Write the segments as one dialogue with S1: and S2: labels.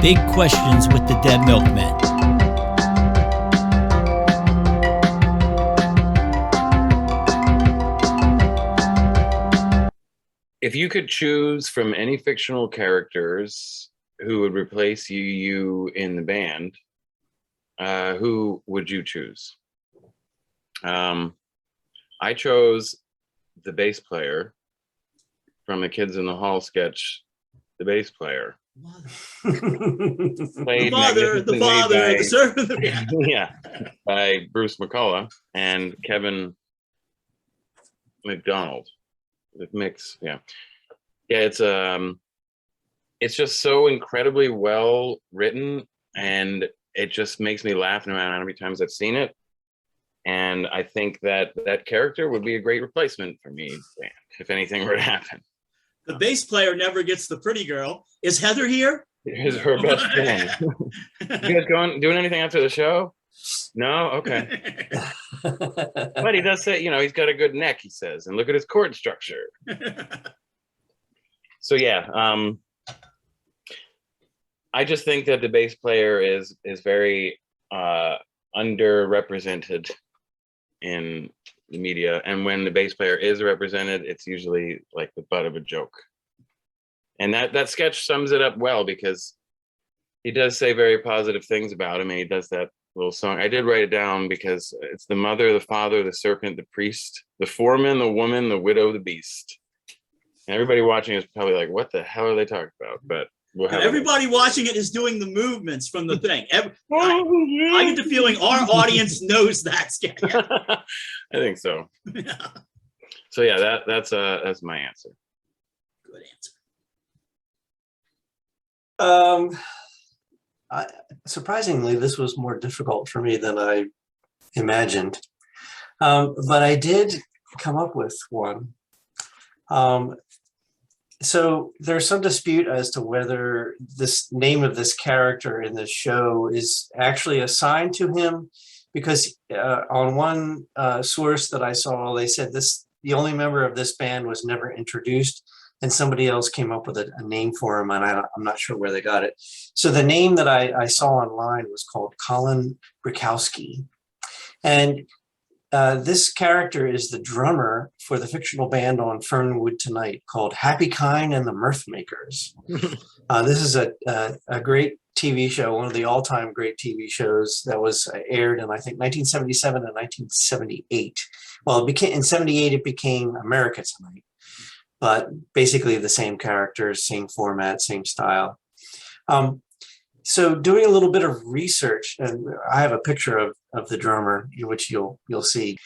S1: Big Questions with the Dead Milkmen.
S2: If you could choose from any fictional characters who would replace you in the band, who would you choose? I chose the bass player from the Kids in the Hall sketch, the bass player.
S3: The father, the servant.
S2: Yeah, by Bruce McCulloch and Kevin McDonald. Mix, yeah. It's just so incredibly well written, and it just makes me laugh no matter how many times I've seen it. And I think that that character would be a great replacement for me if anything were to happen.
S3: The bass player never gets the pretty girl. Is Heather here?
S2: Is her best friend. You guys doing anything after the show? No? Okay. But he does say, he's got a good neck, he says, and look at his chord structure. So yeah, I just think that the bass player is very underrepresented in the media, and when the bass player is represented, it's usually like the butt of a joke. And that sketch sums it up well, because he does say very positive things about him, and he does that little song. I did write it down because it's the mother, the father, the serpent, the priest, the foreman, the woman, the widow, the beast. And everybody watching is probably like, what the hell are they talking about? But
S3: everybody watching it is doing the movements from the thing. I get the feeling our audience knows that sketch.
S2: I think so.
S3: Yeah.
S2: So yeah, that's my answer.
S3: Good answer.
S4: Surprisingly, this was more difficult for me than I imagined. But I did come up with one. So there's some dispute as to whether this name of this character in this show is actually assigned to him, because on one source that I saw, they said the only member of this band was never introduced, and somebody else came up with a name for him, and I'm not sure where they got it. So the name that I saw online was called Colin Bailey. And this character is the drummer for the fictional band on Fernwood tonight called Happy Kind and the Mirth Makers. This is a great TV show, one of the all-time great TV shows that was aired in, I think, 1977 and 1978. Well, in 78, it became America Tonight, but basically the same characters, same format, same style. So doing a little bit of research, and I have a picture of the drummer, which you'll see.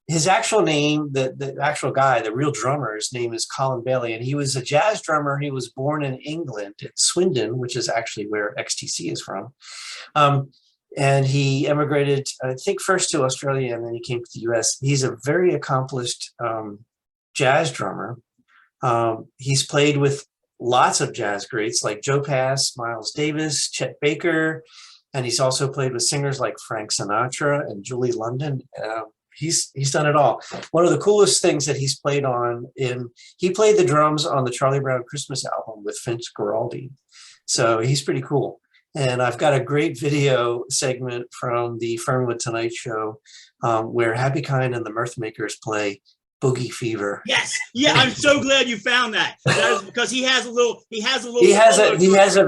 S4: His actual name, the actual guy, the real drummer, his name is Colin Bailey, and he was a jazz drummer. He was born in England, in Swindon, which is actually where XTC is from. And he emigrated, I think, first to Australia, and then he came to the US. He's a very accomplished jazz drummer. He's played with lots of jazz greats like Joe Pass, Miles Davis, Chet Baker, and he's also played with singers like Frank Sinatra and Julie London. He's done it all. One of the coolest things that he's played he played the drums on the Charlie Brown Christmas album with Vince Guaraldi. So he's pretty cool. And I've got a great video segment from the Fernwood Tonight Show where Happy Kind and the Mirth Makers play Boogie Fever.
S3: Yes. Yeah, I'm so glad you found that. That is because he has a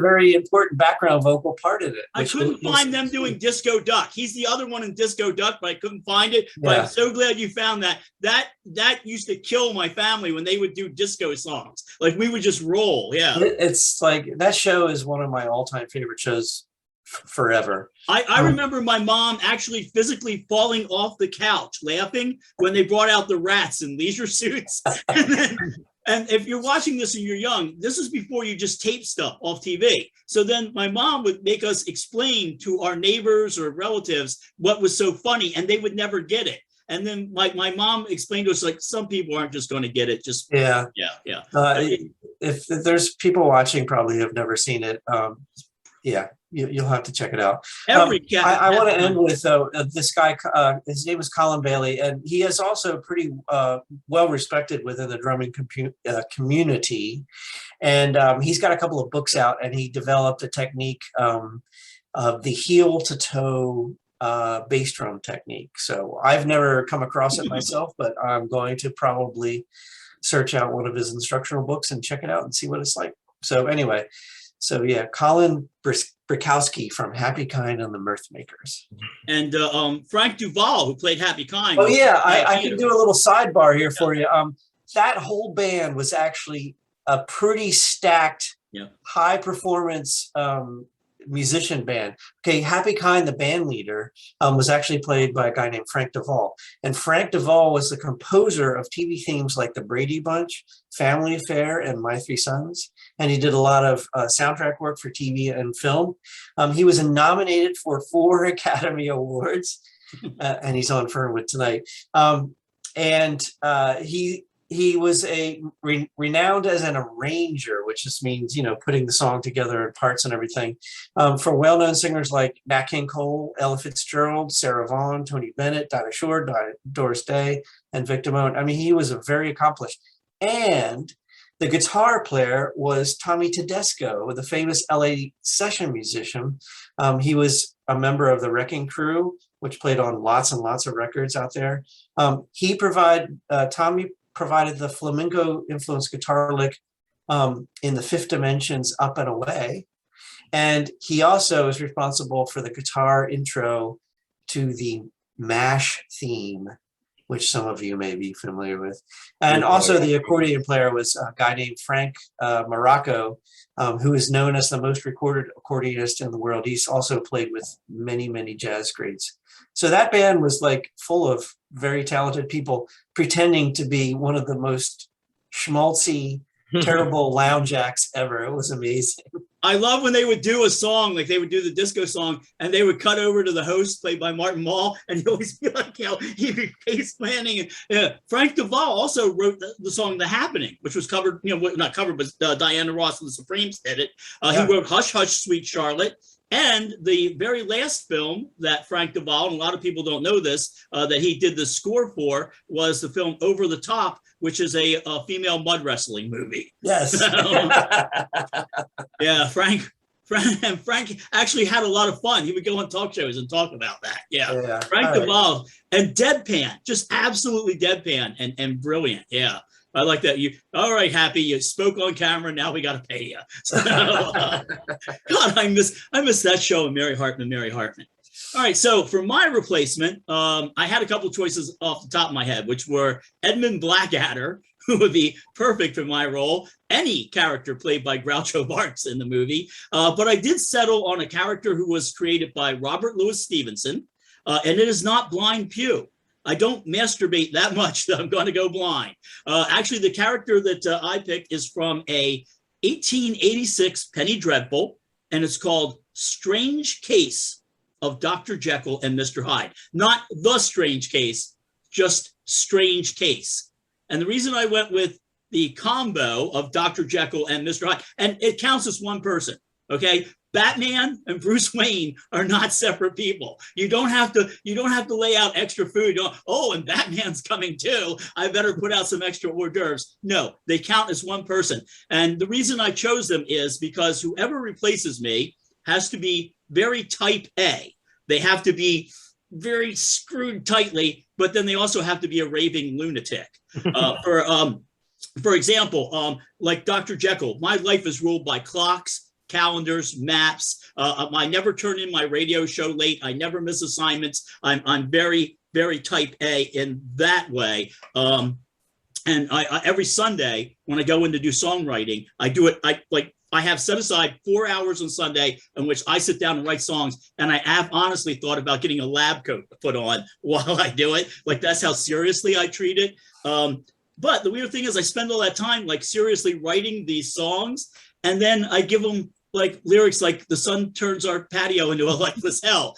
S4: very important background vocal part in it.
S3: I couldn't find them doing Disco Duck. He's the other one in Disco Duck, but I couldn't find it. But I'm so glad you found that. That used to kill my family when they would do disco songs. Like we would just roll. Yeah.
S4: It's like that show is one of my all-time favorite shows forever.
S3: I remember my mom actually physically falling off the couch laughing when they brought out the rats in leisure suits. And if you're watching this and you're young, this is before you just tape stuff off TV. So then my mom would make us explain to our neighbors or relatives what was so funny, and they would never get it. And then like my mom explained to us, like, some people aren't just going to get it. Just yeah.
S4: If there's people watching probably have never seen it, you'll have to check it out. I want to end with this guy. His name is Colin Bailey, and he is also pretty well respected within the drumming community. And he's got a couple of books out, and he developed a technique of the heel to toe bass drum technique. So I've never come across it myself, but I'm going to probably search out one of his instructional books and check it out and see what it's like. So anyway, so yeah, Colin Brikowski from Happy Kind and the Mirth Makers.
S3: And Frank Duval, who played Happy Kind.
S4: Oh yeah, I can do a little sidebar here for you. That whole band was actually a pretty stacked, high performance musician band. Okay, Happy Kind, the band leader, was actually played by a guy named Frank Duval. And Frank Duval was the composer of TV themes like The Brady Bunch, Family Affair, and My Three Sons. And he did a lot of soundtrack work for TV and film. He was nominated for 4 Academy Awards, and he's on Fernwood tonight. He was renowned as an arranger, which just means, putting the song together in parts and everything, for well-known singers like Nat King Cole, Ella Fitzgerald, Sarah Vaughan, Tony Bennett, Dinah Shore, Doris Day, and Vic Damone. I mean, he was very accomplished. And the guitar player was Tommy Tedesco, the famous LA session musician. He was a member of the Wrecking Crew, which played on lots and lots of records out there. Tommy provided the flamenco influenced guitar lick in the Fifth Dimension's Up and Away. And he also is responsible for the guitar intro to the MASH theme, which some of you may be familiar with. And also the accordion player was a guy named Frank Marocco, who is known as the most recorded accordionist in the world. He's also played with many, many jazz greats. So that band was like full of very talented people pretending to be one of the most schmaltzy, terrible lounge acts ever. It was amazing.
S3: I love when they would do a song, like they would do the disco song, and they would cut over to the host, played by Martin Mull, and he'd always be like, he'd be face planting. Frank Duval also wrote the song "The Happening," which was covered, not covered, but Diana Ross and the Supremes did it. He wrote "Hush Hush, Sweet Charlotte." And the very last film that Frank Duval, and a lot of people don't know this, that he did the score for was the film Over the Top, which is a female mud wrestling movie.
S4: Yes.
S3: Yeah, Frank actually had a lot of fun. He would go on talk shows and talk about that. Yeah. Frank Duval and deadpan, just absolutely deadpan and brilliant. Yeah. I like that. All right, Happy, you spoke on camera. Now we got to pay you. So, God, I miss that show of Mary Hartman. All right, so for my replacement, I had a couple of choices off the top of my head, which were Edmund Blackadder, who would be perfect for my role, any character played by Groucho Marx in the movie. But I did settle on a character who was created by Robert Louis Stevenson, and it is not Blind Pew. I don't masturbate that much that I'm going to go blind. Actually, the character that I picked is from a 1886 Penny Dreadful, and it's called Strange Case of Dr. Jekyll and Mr. Hyde. Not The Strange Case, just Strange Case. And the reason I went with the combo of Dr. Jekyll and Mr. Hyde, and it counts as one person, okay? Batman and Bruce Wayne are not separate people. You don't have to lay out extra food. And Batman's coming too. I better put out some extra hors d'oeuvres. No, they count as one person. And the reason I chose them is because whoever replaces me has to be very type A. They have to be very screwed tightly, but then they also have to be a raving lunatic. For example, like Dr. Jekyll, my life is ruled by clocks, calendars, maps. I never turn in my radio show late. I never miss assignments. I'm very, very type A in that way. And I every Sunday when I go in to do songwriting, I do it. I have set aside 4 hours on Sunday in which I sit down and write songs. And I have honestly thought about getting a lab coat to put on while I do it. Like that's how seriously I treat it. But the weird thing is I spend all that time like seriously writing these songs. And then I give them like lyrics like the sun turns our patio into a lifeless hell.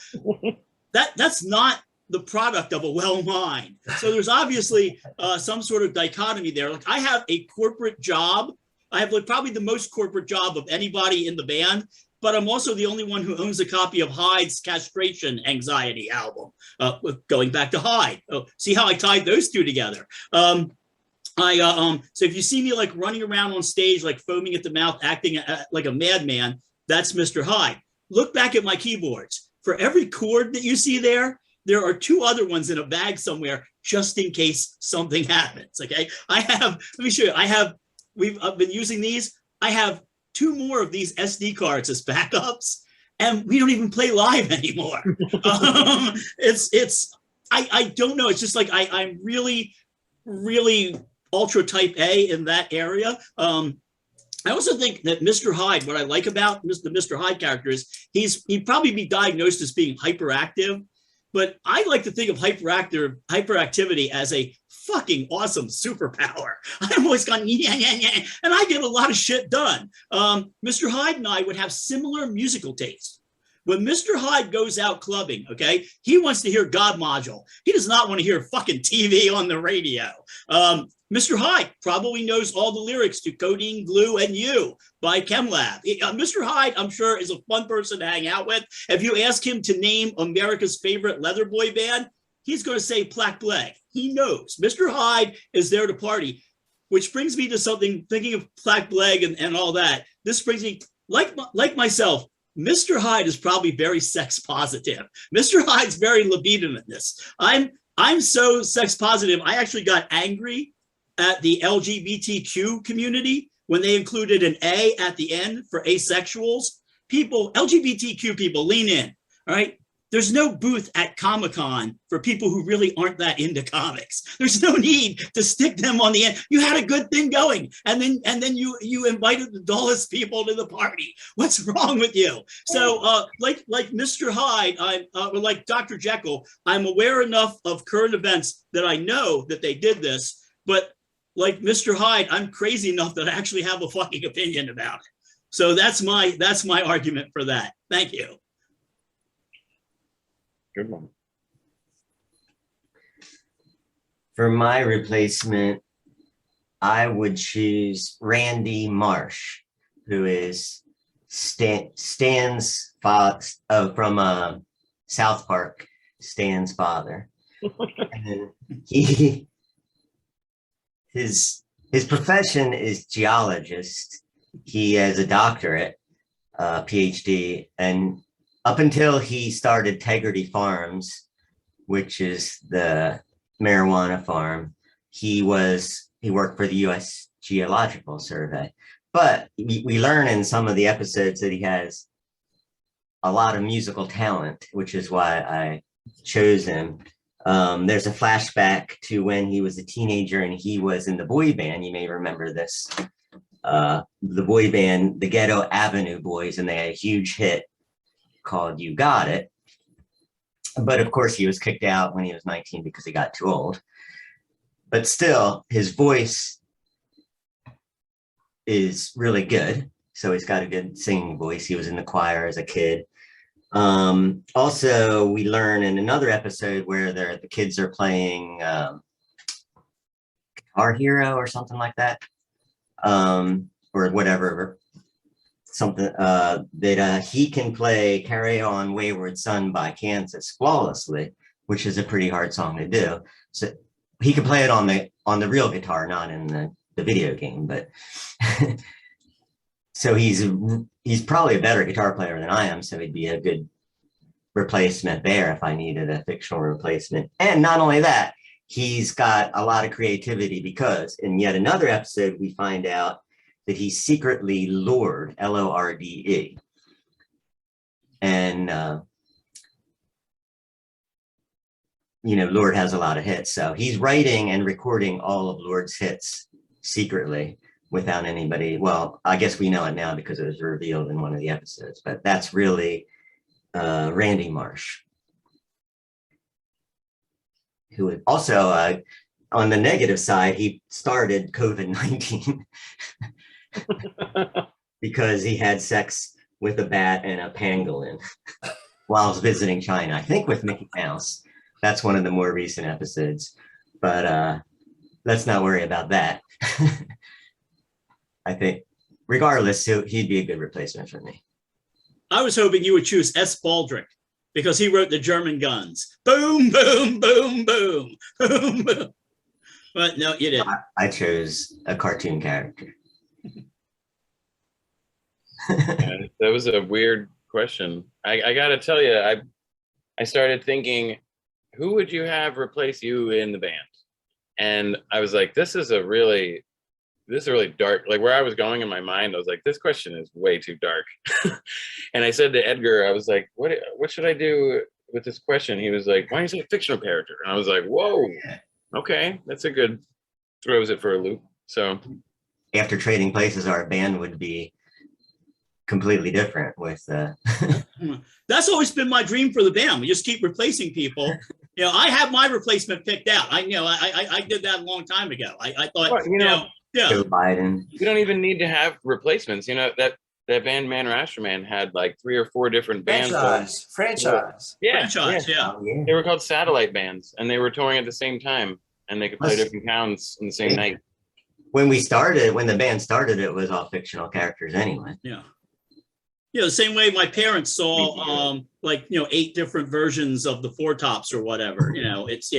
S3: That's not the product of a well mind. So there's obviously some sort of dichotomy there. Like I have a corporate job. I have like probably the most corporate job of anybody in the band, but I'm also the only one who owns a copy of Hyde's Castration Anxiety album. Going back to Hyde. Oh, see how I tied those two together. So if you see me like running around on stage, like foaming at the mouth, acting like a madman, that's Mr. Hyde. Look back at my keyboards. For every chord that you see there, there are 2 other ones in a bag somewhere, just in case something happens. Okay, let me show you. I've been using these. I have 2 more of these SD cards as backups, and we don't even play live anymore. I don't know. It's just like I'm really, really ultra type A in that area. I also think that Mr. Hyde, what I like about the Mr. Hyde character is he'd probably be diagnosed as being hyperactive, but I like to think of hyperactivity as a fucking awesome superpower. I'm always going, and I get a lot of shit done. Mr. Hyde and I would have similar musical tastes. When Mr. Hyde goes out clubbing, okay, he wants to hear God Module. He does not want to hear fucking TV on the radio. Mr. Hyde probably knows all the lyrics to Codeine, Glue, and You by ChemLab. Mr. Hyde, I'm sure, is a fun person to hang out with. If you ask him to name America's favorite leather boy band, he's going to say Black Plague. He knows. Mr. Hyde is there to party, which brings me to something, thinking of Black Plague and all that. This brings me, like myself, Mr. Hyde is probably very sex positive. Mr. Hyde's very libidinous. I'm so sex positive, I actually got angry at the LGBTQ community when they included an A at the end for asexuals. People, LGBTQ people, lean in, all right? There's no booth at Comic-Con for people who really aren't that into comics. There's no need to stick them on the end. You had a good thing going, and then you invited the dullest people to the party. What's wrong with you? So, like Mr. Hyde, or like Dr. Jekyll, I'm aware enough of current events that I know that they did this, but like Mr. Hyde, I'm crazy enough that I actually have a fucking opinion about it. So that's my argument for that. Thank you.
S2: Good one.
S5: For my replacement, I would choose Randy Marsh, who is Stan's father from South Park, Stan's father. And his profession is geologist. He has a doctorate, PhD, and up until he started Tegrity Farms, which is the marijuana farm, he worked for the U.S. Geological Survey. But we learn in some of the episodes that he has a lot of musical talent, which is why I chose him. There's a flashback to when he was a teenager and he was in the boy band. You may remember this. The boy band, the Ghetto Avenue Boys, and they had a huge hit called You Got It. But of course he was kicked out when he was 19 because he got too old. But still, his voice is really good. So he's got a good singing voice. He was in the choir as a kid. Also, we learn in another episode where the kids are playing Guitar Hero or something like that. Or whatever, something that he can play Carry On Wayward Son by Kansas flawlessly, which is a pretty hard song to do. So he can play it on the real guitar, not in the video game, but so he's probably a better guitar player than I am, so he'd be a good replacement there if I needed a fictional replacement. And not only that, he's got a lot of creativity because in yet another episode, we find out that he's secretly Lorde, L-O-R-D-E. And, Lorde has a lot of hits. So he's writing and recording all of Lorde's hits secretly without anybody. Well, I guess we know it now because it was revealed in one of the episodes, but that's really Randy Marsh, who would also, on the negative side, he started COVID-19 because he had sex with a bat and a pangolin while visiting China, I think with Mickey Mouse. That's one of the more recent episodes, but let's not worry about that. I think regardless, he'd be a good replacement for me.
S3: I was hoping you would choose S. Baldrick because he wrote the German Guns. Boom, boom, boom, boom, boom, boom. But no, you didn't.
S5: I chose a cartoon character.
S2: Yeah, that was a weird question. I got to tell you, I started thinking, who would you have replace you in the band? And I was like, this is really dark. Like where I was going in my mind, I was like, this question is way too dark. And I said to Edgar, I was like, what should I do with this question? He was like, why don't you say a fictional character? And I was like, whoa, okay, that's a good, throws it for a loop. So
S5: After trading places, our band would be completely different with
S3: That's always been my dream for the band. We just keep replacing people. You know, I have my replacement picked out. I did that a long time ago. I thought,
S2: well,
S3: yeah.
S5: Joe Biden.
S2: you don't even need to have replacements. You know, that band Man Rasher Man had like 3 or 4 different bands.
S4: Franchise.
S2: Yeah,
S3: Franchise, yeah.
S5: Oh, yeah.
S2: they were called satellite bands, and they were touring at the same time, and they could play different towns in the same night.
S5: When the band started, it was all fictional characters anyway.
S3: Yeah. You know, the same way my parents saw 8 different versions of the Four Tops or whatever. You know, it's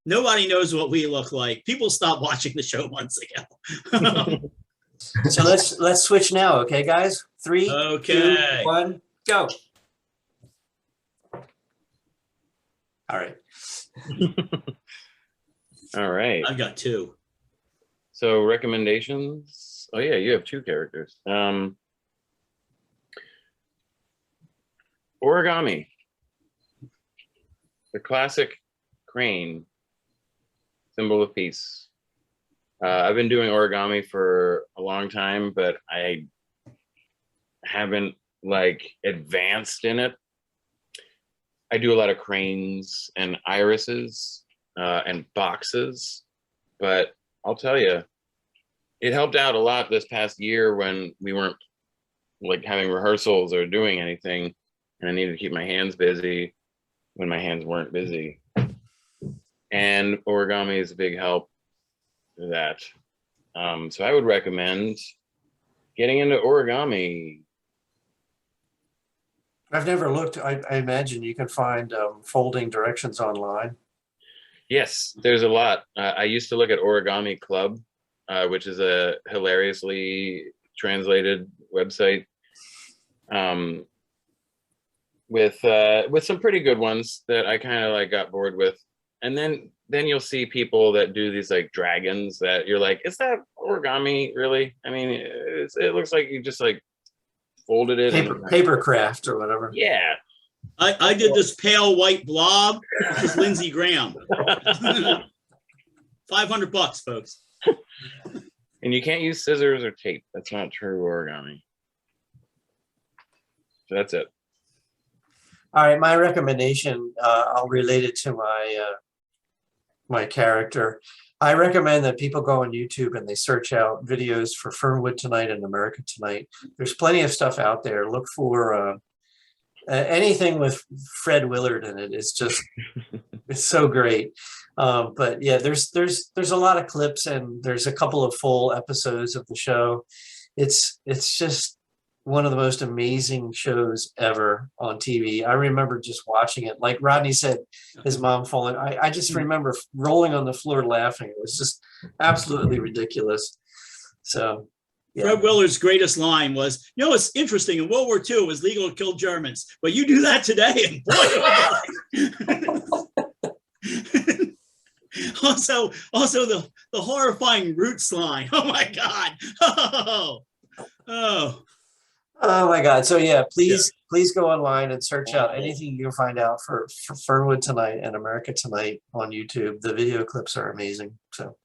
S3: nobody knows what we look like. People stopped watching the show months ago.
S4: So let's switch now, okay, guys? 3,
S3: Okay.
S4: 2, 1, go. All right.
S2: All right.
S3: I've got 2.
S2: So recommendations. Oh yeah, you have 2 characters. Origami. The classic crane, symbol of peace. I've been doing origami for a long time, but I haven't advanced in it. I do a lot of cranes and irises and boxes, but I'll tell you, it helped out a lot this past year when we weren't having rehearsals or doing anything, and I needed to keep my hands busy when my hands weren't busy. And origami is a big help for that. So I would recommend getting into origami.
S4: I've never looked. I imagine you can find folding directions online.
S2: Yes, there's a lot. I used to look at Origami Club, which is a hilariously translated website with some pretty good ones that I kind of got bored with. And then you'll see people that do these dragons that you're like, is that origami really? I mean, it looks like you just folded it.
S4: Paper craft or whatever.
S2: Yeah.
S3: I did this pale white blob, which is Lindsey Graham. $500, folks.
S2: And you can't use scissors or tape. That's not true origami. So that's it.
S4: All right, my recommendation, I'll relate it to my character. I recommend that people go on YouTube and they search out videos for Fernwood Tonight and America Tonight. There's plenty of stuff out there. Look for anything with Fred Willard in it. It's just, it's so great. But yeah, there's a lot of clips and there's a couple of full episodes of the show. It's just one of the most amazing shows ever on TV. I remember just watching it. Like Rodney said, his mom falling. I just remember rolling on the floor laughing. It was just absolutely ridiculous. So, yeah.
S3: Fred Willard's greatest line was, it's interesting, in World War II, it was legal to kill Germans, but you do that today, and boy, also the horrifying Roots line. Oh my God.
S4: Oh my God. So yeah, please go online and search out anything you can find out for Fernwood Tonight and America Tonight on YouTube. The video clips are amazing. So.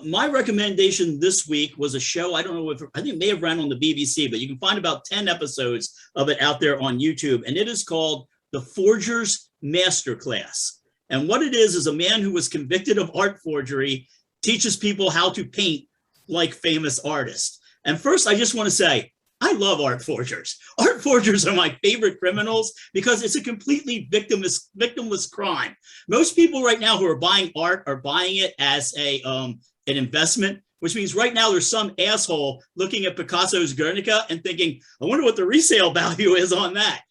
S3: My recommendation this week was a show. I don't know I think it may have ran on the BBC, but you can find about 10 episodes of it out there on YouTube. And it is called The Forger's Masterclass. And what it is a man who was convicted of art forgery teaches people how to paint like famous artists. And first, I just want to say, I love art forgers. Art forgers are my favorite criminals because it's a completely victimless crime. Most people right now who are buying art are buying it as an investment, which means right now there's some asshole looking at Picasso's Guernica and thinking, I wonder what the resale value is on that.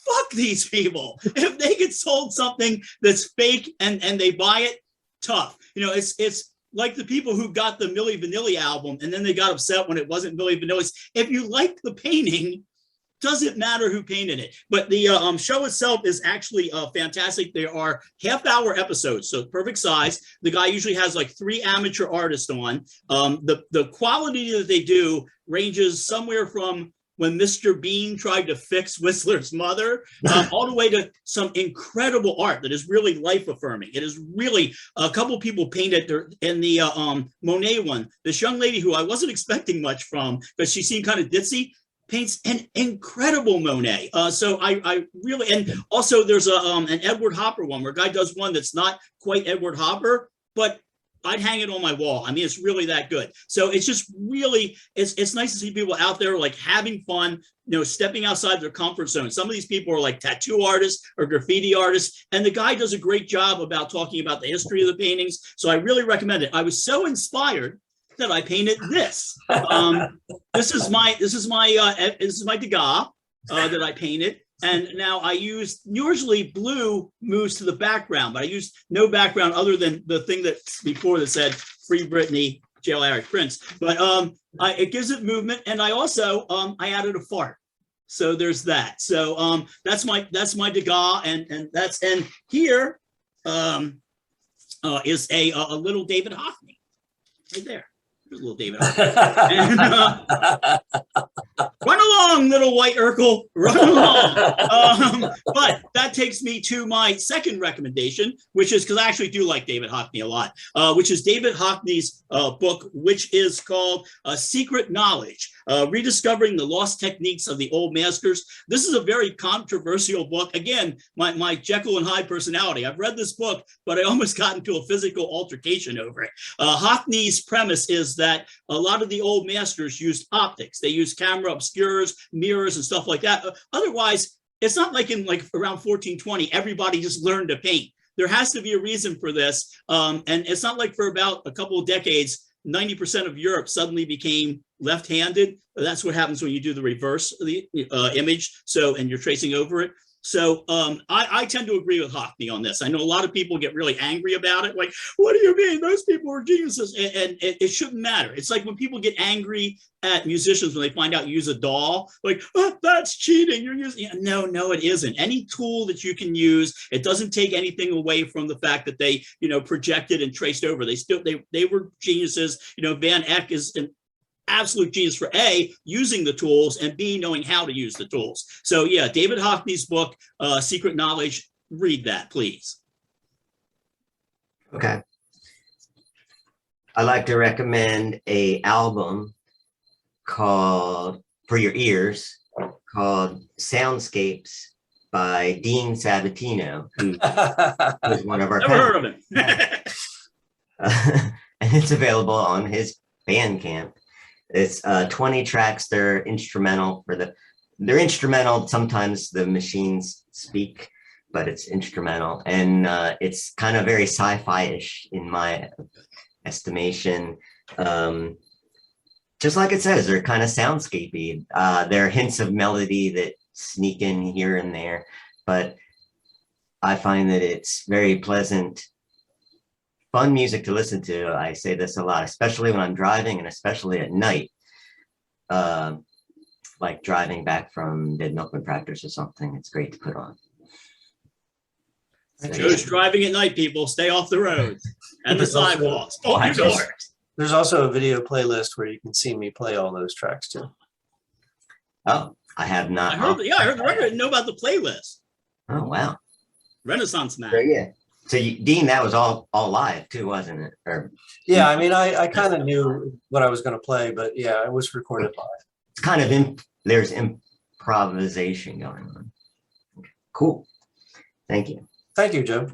S3: fuck these people. If they get sold something that's fake and they buy it, tough. You know, it's like the people who got the Milli Vanilli album and then they got upset when it wasn't Milli Vanilli's. If you like the painting, doesn't matter who painted it. But the show itself is actually fantastic. There are half-hour episodes, so perfect size. The guy usually has like 3 amateur artists on. The quality that they do ranges somewhere from when Mr. Bean tried to fix Whistler's mother, all the way to some incredible art that is really life-affirming. It is really, a couple of people painted in the Monet one. This young lady who I wasn't expecting much from, because she seemed kind of ditzy, paints an incredible Monet. So I really, and also there's an Edward Hopper one where a guy does one that's not quite Edward Hopper, but I'd hang it on my wall. I mean, it's really that good. So it's just really, it's nice to see people out there like having fun, you know, stepping outside their comfort zone. Some of these people are like tattoo artists or graffiti artists, and the guy does a great job about talking about the history of the paintings. So I really recommend it. I was so inspired that I painted this. This is my Degas that I painted. And now I use, usually blue moves to the background, but I use no background other than the thing that's before that said Free Britney, Jail Eric Prince. But it gives it movement. And I also, I added a fart. So there's that. So that's my Degas, and here is a little David Hockney right there. There's a little David Hockney. And, run along, little white Urkel, run along. But that takes me to my second recommendation, which is, because I actually do like David Hockney a lot, which is David Hockney's book, which is called Secret Knowledge, Rediscovering the Lost Techniques of the Old Masters. This is a very controversial book. Again, my Jekyll and Hyde personality. I've read this book, but I almost got into a physical altercation over it. Hockney's premise is that a lot of the old masters used optics. They used camera obscures, mirrors, and stuff like that. Otherwise, it's not like in around 1420, everybody just learned to paint. There has to be a reason for this. And it's not like for about a couple of decades, 90% of Europe suddenly became left-handed. That's what happens when you do the reverse of the image. So, and you're tracing over it. So I tend to agree with Hockney on this. I know a lot of people get really angry about it. Like, what do you mean? Those people are geniuses. And it shouldn't matter. It's like when people get angry at musicians when they find out you use a DAW, like, oh, that's cheating. You're using, no, it isn't. Any tool that you can use, it doesn't take anything away from the fact that they, projected and traced over. They were geniuses. Van Eyck is an absolute genius for A, using the tools, and B, knowing how to use the tools. So yeah, David Hockney's book, Secret Knowledge, read that, please.
S5: Okay. I'd like to recommend a album called, for your ears, called Soundscapes by Dean Sabatino, who is one of our
S3: Never heard of him.
S5: And it's available on his Bandcamp. It's 20 tracks. They're instrumental they're instrumental. Sometimes the machines speak, but it's instrumental. And it's kind of very sci-fi-ish in my estimation. Just like it says, they're kind of soundscapey. There are hints of melody that sneak in here and there, but I find that it's very pleasant, fun music to listen to. I say this a lot, especially when I'm driving and especially at night, like driving back from Dead Milkmen practice or something. It's great to put on. So,
S3: Joe's driving at night, people. Stay off the roads and the sidewalks. Bolt your doors.
S4: There's also a video playlist where you can see me play all those tracks too.
S5: Oh, I have not.
S3: I heard the record. I didn't know about the playlist.
S5: Oh, wow.
S3: Renaissance man.
S5: So, yeah. So Dean, that was all live too, wasn't it? Or,
S4: yeah, I mean, I kind of knew what I was going to play, but yeah, it was recorded live.
S5: It's kind of there's improvisation going on. Okay, cool. Thank you.
S4: Thank you, Joe.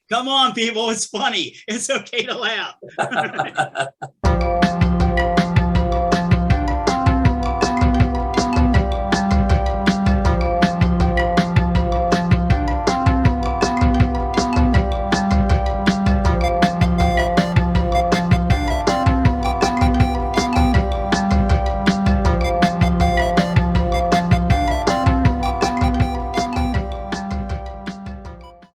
S3: Come on, people. It's funny. It's okay to laugh.